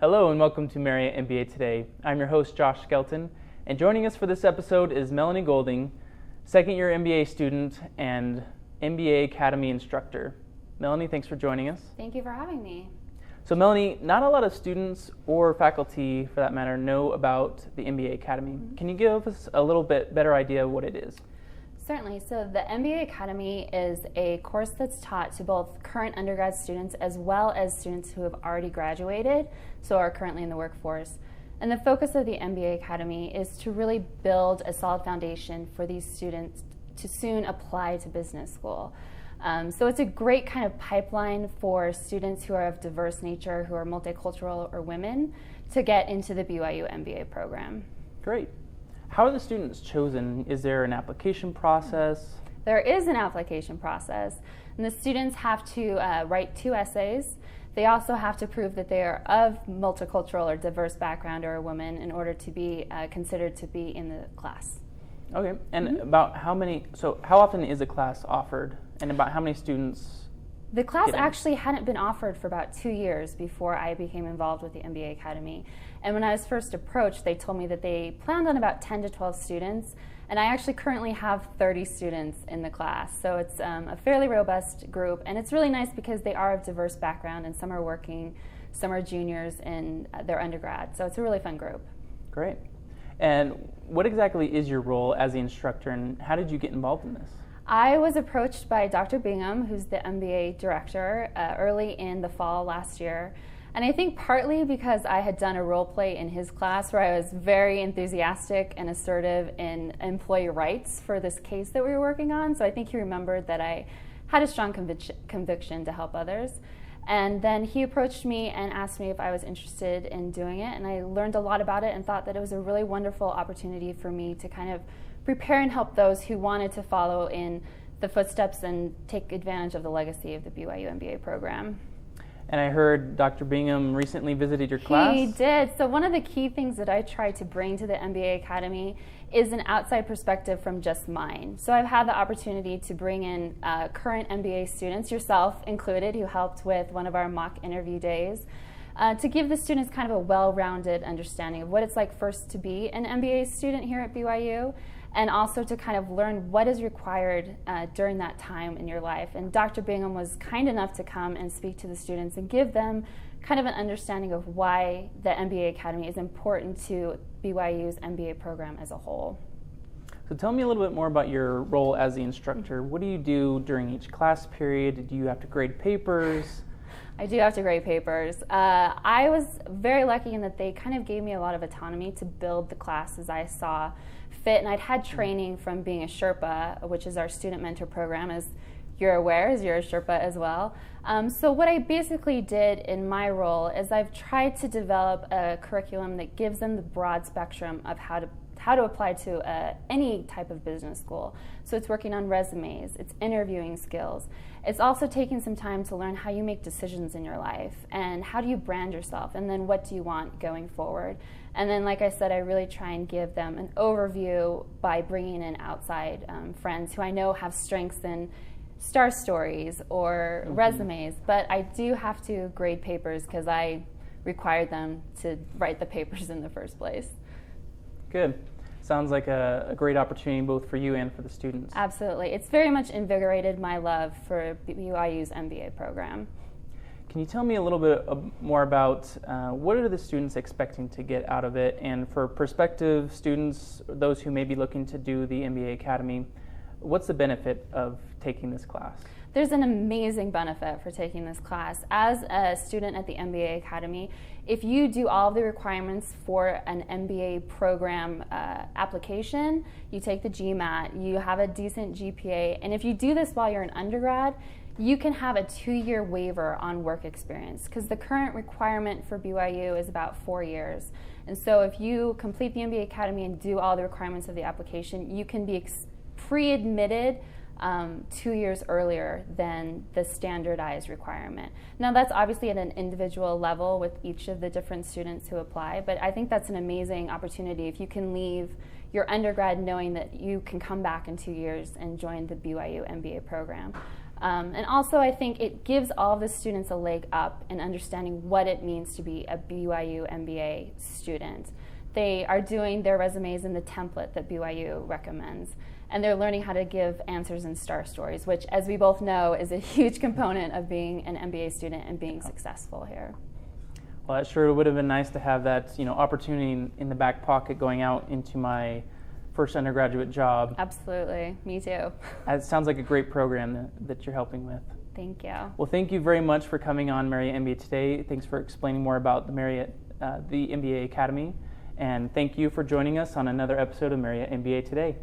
Hello and welcome to Marriott MBA Today. I'm your host, Josh Skelton, and joining us for this episode is Melanie Goulding, second-year MBA student and MBA Academy instructor. Melanie, thanks for joining us. Thank you for having me. So Melanie, not a lot of students or faculty, for that matter, know about the MBA Academy. Mm-hmm. Can you give us a little bit better idea of what it is? Certainly. So the MBA Academy is a course that's taught to both current undergrad students as well as students who have already graduated, so are currently in the workforce. And the focus of the MBA Academy is to really build a solid foundation for these students to soon apply to business school. So it's a great kind of pipeline for students who are of diverse nature, who are multicultural or women, to get into the BYU MBA program. Great. How are the students chosen? Is there an application process? There is an application process, and the students have to write 2 essays. They also have to prove that they are of multicultural or diverse background or a woman in order to be considered to be in the class. Okay, and about how often is a class offered, and about how many students? The class actually hadn't been offered for about 2 years before I became involved with the MBA Academy. And when I was first approached, they told me that they planned on about 10 to 12 students, and I actually currently have 30 students in the class. So it's a fairly robust group, and it's really nice because they are of diverse background, and some are working, some are juniors in their undergrad. So it's a really fun group. Great. And what exactly is your role as the instructor, and how did you get involved in this? I was approached by Dr. Bingham, who's the MBA director, early in the fall last year. And I think partly because I had done a role play in his class where I was very enthusiastic and assertive in employee rights for this case that we were working on. So I think he remembered that I had a strong conviction to help others. And then he approached me and asked me if I was interested in doing it. And I learned a lot about it and thought that it was a really wonderful opportunity for me to kind of prepare and help those who wanted to follow in the footsteps and take advantage of the legacy of the BYU MBA program. And I heard Dr. Bingham recently visited your class. He did. So one of the key things that I try to bring to the MBA Academy is an outside perspective from just mine. So I've had the opportunity to bring in current MBA students, yourself included, who helped with one of our mock interview days, to give the students kind of a well-rounded understanding of what it's like first to be an MBA student here at BYU, and also to kind of learn what is required during that time in your life. And Dr. Bingham was kind enough to come and speak to the students and give them kind of an understanding of why the MBA Academy is important to BYU's MBA program as a whole. So tell me a little bit more about your role as the instructor. What do you do during each class period? Do you have to grade papers? I do have to grade papers. I was very lucky in that they kind of gave me a lot of autonomy to build the class as I saw fit, and I'd had training from being a Sherpa, which is our student mentor program, as you're aware, as you're a Sherpa as well. So what I basically did in my role is I've tried to develop a curriculum that gives them the broad spectrum of how to apply to any type of business school. So it's working on resumes, it's interviewing skills. It's also taking some time to learn how you make decisions in your life and how do you brand yourself, and then what do you want going forward. And then, like I said, I really try and give them an overview by bringing in outside friends who I know have strengths in star stories or resumes, but I do have to grade papers because I required them to write the papers in the first place. Good. Sounds like a great opportunity both for you and for the students. Absolutely. It's very much invigorated my love for BYU's MBA program. Can you tell me a little bit more about what are the students expecting to get out of it? And for prospective students, those who may be looking to do the MBA Academy, what's the benefit of taking this class? There's an amazing benefit for taking this class. As a student at the MBA Academy, if you do all of the requirements for an MBA program application, you take the GMAT, you have a decent GPA, and if you do this while you're an undergrad, you can have a 2-year waiver on work experience because the current requirement for BYU is about 4 years. And so if you complete the MBA Academy and do all the requirements of the application, you can be pre-admitted 2 years earlier than the standardized requirement. Now that's obviously at an individual level with each of the different students who apply, but I think that's an amazing opportunity if you can leave your undergrad knowing that you can come back in 2 years and join the BYU MBA program. And also, I think it gives all of the students a leg up in understanding what it means to be a BYU MBA student. They are doing their resumes in the template that BYU recommends, and they're learning how to give answers in STAR stories, which, as we both know, is a huge component of being an MBA student and being successful here. Well, it sure would have been nice to have that, opportunity in the back pocket going out into my first undergraduate job. Absolutely, me too. It sounds like a great program that you're helping with. Thank you. Well, thank you very much for coming on Marriott MBA today. Thanks for explaining more about the MBA Academy, and thank you for joining us on another episode of Marriott MBA Today.